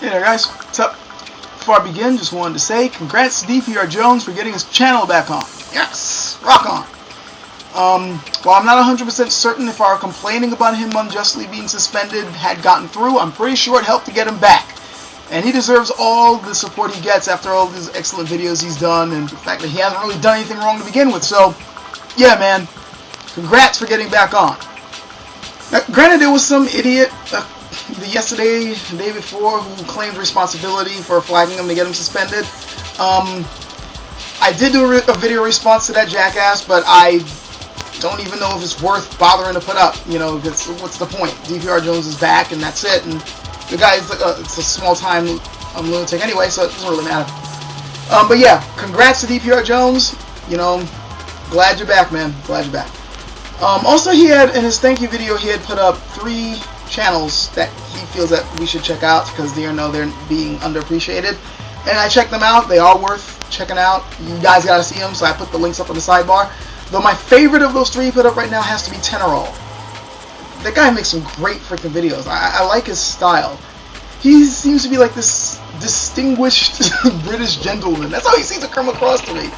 Hey there guys, what's up? Before I begin, just wanted to say congrats to dprjones for getting his channel back on. Yes, rock on. While I'm not 100% certain if our complaining about him unjustly being suspended had gotten through, I'm pretty sure it helped to get him back. And he deserves all the support he gets after all these excellent videos he's done, and the fact that he hasn't really done anything wrong to begin with. So, yeah man, congrats for getting back on. Now, granted, there was some idiot yesterday, the day before, who claimed responsibility for flagging him to get him suspended. I did do a video response to that jackass, but I don't even know if it's worth bothering to put up. You know, what's the point? dprjones is back, and that's it. And the guy's it's a small-time lunatic anyway, so it doesn't really matter. But yeah, congrats to dprjones. You know, glad you're back, man. Glad you're back. Also, he had, in his thank you video, he had put up 3 channels that he feels that we should check out because they're being underappreciated. And I checked them out. They are worth checking out. You guys gotta see them, so I put the links up on the sidebar. Though my favorite of those 3 he put up right now has to be Tenorol. That guy makes some great freaking videos. I like his style. He seems to be like this distinguished British gentleman. That's how he seems to come across to me.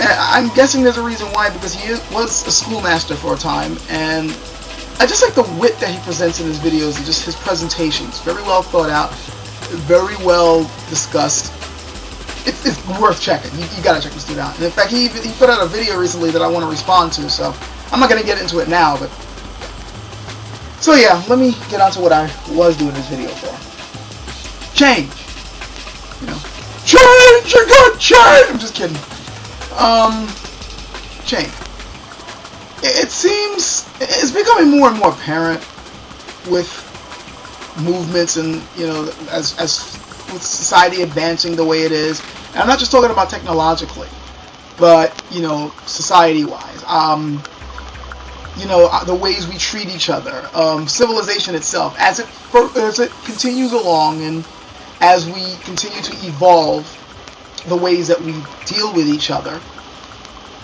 And I'm guessing there's a reason why, because he was a schoolmaster for a time, and I just like the wit that he presents in his videos and just his presentations. Very well thought out, very well discussed. It's worth checking. You gotta check this dude out. And in fact, he put out a video recently that I want to respond to, so I'm not gonna get into it now. But so yeah, let me get on to what I was doing this video for. Change. You know, change. You got change. I'm just kidding. Change. It seems it's becoming more and more apparent with movements and, you know, as with society advancing the way it is. And I'm not just talking about technologically, but, you know, society-wise. You know, the ways we treat each other, civilization itself, as it continues along, and as we continue to evolve the ways that we deal with each other,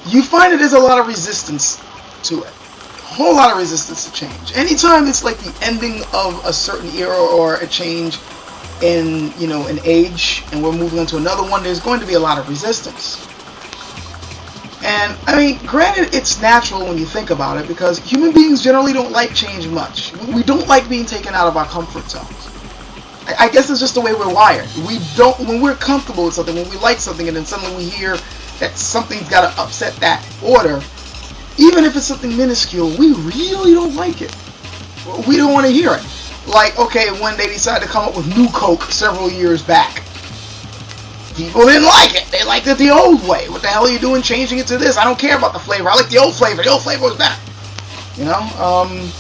you find that there's a lot of resistance to it. A whole lot of resistance to change. Anytime it's like the ending of a certain era or a change in, you know, an age, and we're moving into another one, there's going to be a lot of resistance. And, I mean, granted, it's natural when you think about it, because human beings generally don't like change much. We don't like being taken out of our comfort zones. I guess it's just the way we're wired. We don't, when we're comfortable with something, when we like something, and then suddenly we hear that something's got to upset that order, even if it's something minuscule, we really don't like it. We don't want to hear it. Like, okay, when they decided to come up with New Coke several years back, people didn't like it. They liked it the old way. What the hell are you doing changing it to this? I don't care about the flavor. I like the old flavor. The old flavor was better. You know?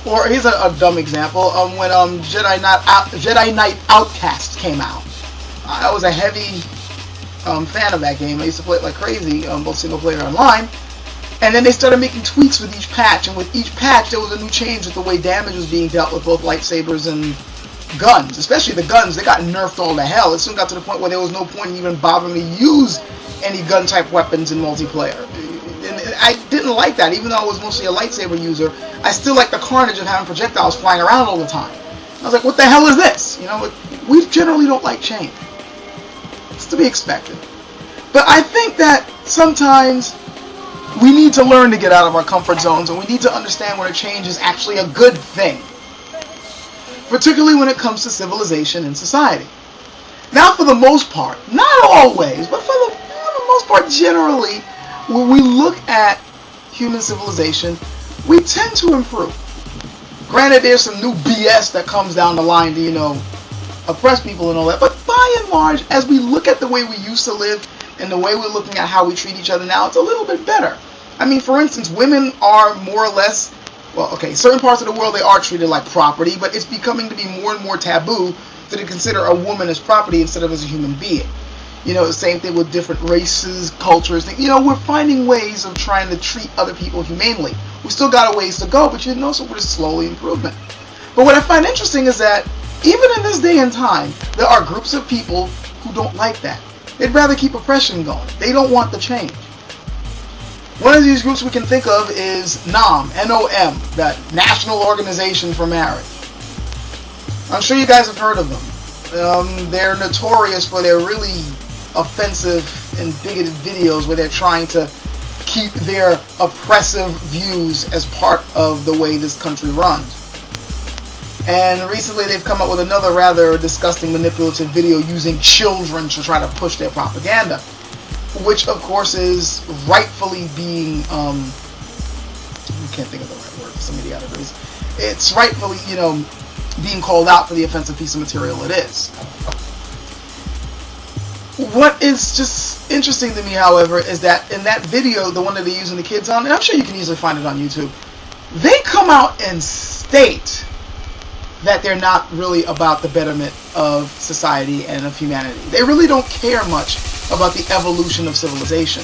Or here's a dumb example. When Jedi Knight Outcast came out, I was a heavy fan of that game. I used to play it like crazy, both single player and online. And then they started making tweaks with each patch, and with each patch there was a new change with the way damage was being dealt with both lightsabers and guns. Especially the guns, they got nerfed all to hell. It soon got to the point where there was no point in even bothering to use any gun type weapons in multiplayer. And I didn't like that. Even though I was mostly a lightsaber user, I still liked the carnage of having projectiles flying around all the time. I was like, what the hell is this? You know, we generally don't like change. It's to be expected. But I think that sometimes we need to learn to get out of our comfort zones, and we need to understand when a change is actually a good thing. Particularly when it comes to civilization and society. Now, for the most part, not always, but for the most part, generally, when we look at human civilization, we tend to improve. Granted, there's some new BS that comes down the line to, you know, oppress people and all that, but by and large, as we look at the way we used to live and the way we're looking at how we treat each other now, it's a little bit better. I mean, for instance, women are more or less, well, okay, certain parts of the world they are treated like property, but it's becoming to be more and more taboo to consider a woman as property instead of as a human being. You know, the same thing with different races, cultures. You know, we're finding ways of trying to treat other people humanely. We still got a ways to go, but you know, so we're slowly improving. But what I find interesting is that even in this day and time, there are groups of people who don't like that. They'd rather keep oppression going. They don't want the change. One of these groups we can think of is NOM, N-O-M, that National Organization for Marriage. I'm sure you guys have heard of them. They're notorious for their really offensive and bigoted videos where they're trying to keep their oppressive views as part of the way this country runs. And recently they've come up with another rather disgusting manipulative video using children to try to push their propaganda, which of course is rightfully being, I can't think of the right word for some idiotic reason. It's rightfully, being called out for the offensive piece of material it is. What is just interesting to me, however, is that in that video, the one that they're using the kids on, and I'm sure you can easily find it on YouTube, they come out and state that they're not really about the betterment of society and of humanity. They really don't care much about the evolution of civilization.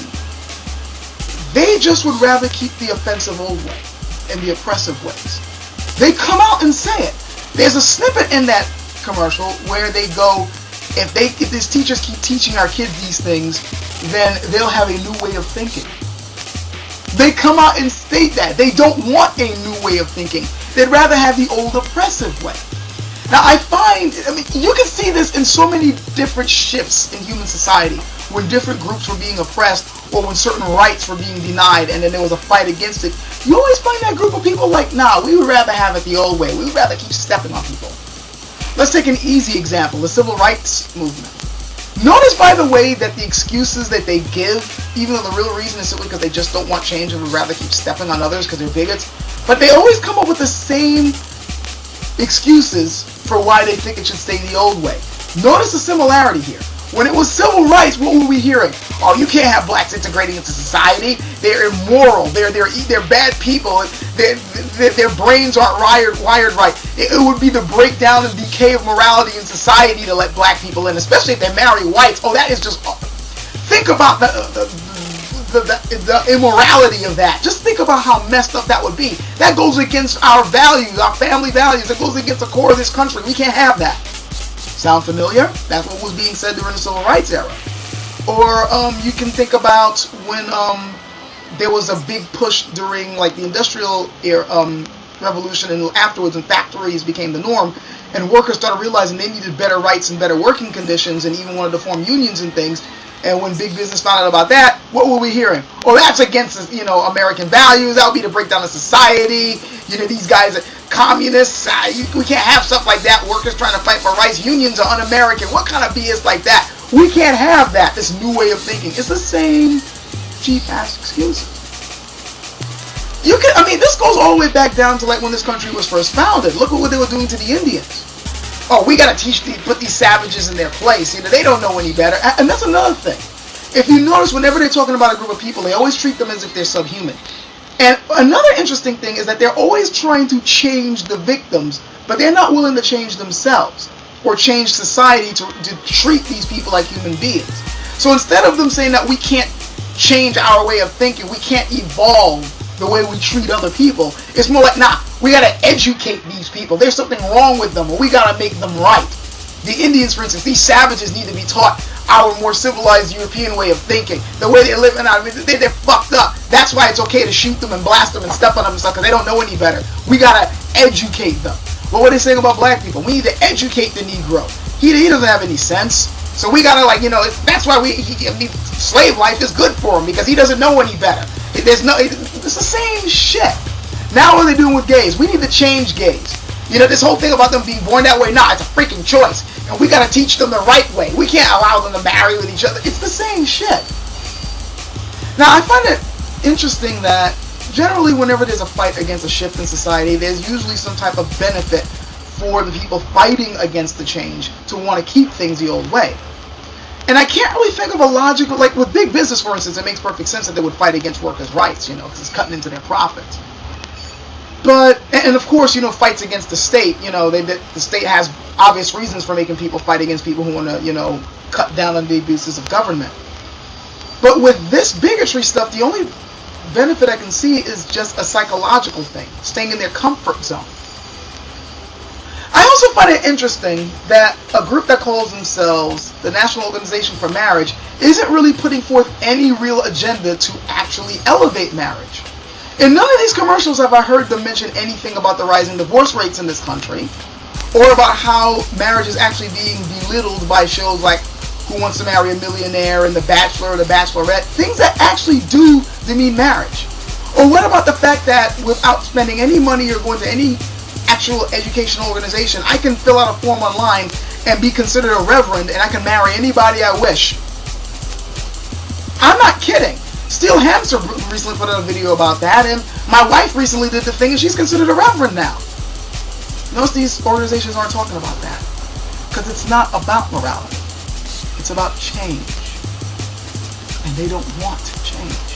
They just would rather keep the offensive old way and the oppressive ways. They come out and say it. There's a snippet in that commercial where they go, if these teachers keep teaching our kids these things, then they'll have a new way of thinking. They come out and state that. They don't want a new way of thinking. They'd rather have the old oppressive way. Now you can see this in so many different shifts in human society, when different groups were being oppressed or when certain rights were being denied and then there was a fight against it. You always find that group of people like, nah, we would rather have it the old way. We would rather keep stepping on people. Let's take an easy example, the civil rights movement. Notice, by the way, that the excuses that they give, even though the real reason is simply because they just don't want change and would rather keep stepping on others because they're bigots, but they always come up with the same excuses for why they think it should stay the old way. Notice the similarity here. When it was civil rights, what were we hearing? Oh, you can't have blacks integrating into society. They're immoral. They're bad people. Their brains aren't wired right. It would be the breakdown and decay of morality in society to let black people in, especially if they marry whites. Oh, that is just... Think about the immorality of that. Just think about how messed up that would be. That goes against our values, our family values. That goes against the core of this country. We can't have that. Sound familiar? That's what was being said during the civil rights era. Or you can think about when there was a big push during like the industrial era, revolution, and afterwards when factories became the norm and workers started realizing they needed better rights and better working conditions and even wanted to form unions and things. And when big business found out about that, what were we hearing? Oh, that's against, American values. That would be to break down the society. These guys are communists. We can't have stuff like that. Workers trying to fight for rights. Unions are un-American. What kind of BS like that? We can't have that. This new way of thinking. It's the same cheap-ass excuses. This goes all the way back down to like when this country was first founded. Look at what they were doing to the Indians. Oh, we gotta put these savages in their place. They don't know any better. And that's another thing. If you notice, whenever they're talking about a group of people, they always treat them as if they're subhuman. And another interesting thing is that they're always trying to change the victims, but they're not willing to change themselves or change society to treat these people like human beings. So instead of them saying that we can't change our way of thinking, we can't evolve the way we treat other people, it's more like, nah, we gotta educate these people. There's something wrong with them, or we gotta make them right. The Indians, for instance, these savages need to be taught our more civilized European way of thinking. The way they're living out, they're fucked up. That's why it's okay to shoot them and blast them and step on them and stuff, because they don't know any better. We gotta educate them. But what are they saying about black people? We need to educate the Negro. He doesn't have any sense. So we gotta that's why slave life is good for him, because he doesn't know any better. It's the same shit. Now what are they doing with gays? We need to change gays. This whole thing about them being born that way, nah, it's a freaking choice. And we gotta teach them the right way. We can't allow them to marry with each other. It's the same shit. Now, I find it interesting that generally whenever there's a fight against a shift in society, there's usually some type of benefit for the people fighting against the change to want to keep things the old way. And I can't really think of a logical, like with big business, for instance, it makes perfect sense that they would fight against workers' rights, because it's cutting into their profits. But, and of course, fights against the state, the state has obvious reasons for making people fight against people who want to, cut down on the abuses of government. But with this bigotry stuff, the only benefit I can see is just a psychological thing, staying in their comfort zone. I also find it interesting that a group that calls themselves the National Organization for Marriage isn't really putting forth any real agenda to actually elevate marriage. In none of these commercials have I heard them mention anything about the rising divorce rates in this country, or about how marriage is actually being belittled by shows like Who Wants to Marry a Millionaire and The Bachelor or The Bachelorette, things that actually do demean marriage. Or what about the fact that without spending any money or going to any actual educational organization, I can fill out a form online and be considered a reverend and I can marry anybody I wish? I'm not kidding. Steel Hamster recently put out a video about that, and my wife recently did the thing and she's considered a reverend now. Notice these organizations aren't talking about that, because it's not about morality. It's about change. And they don't want change.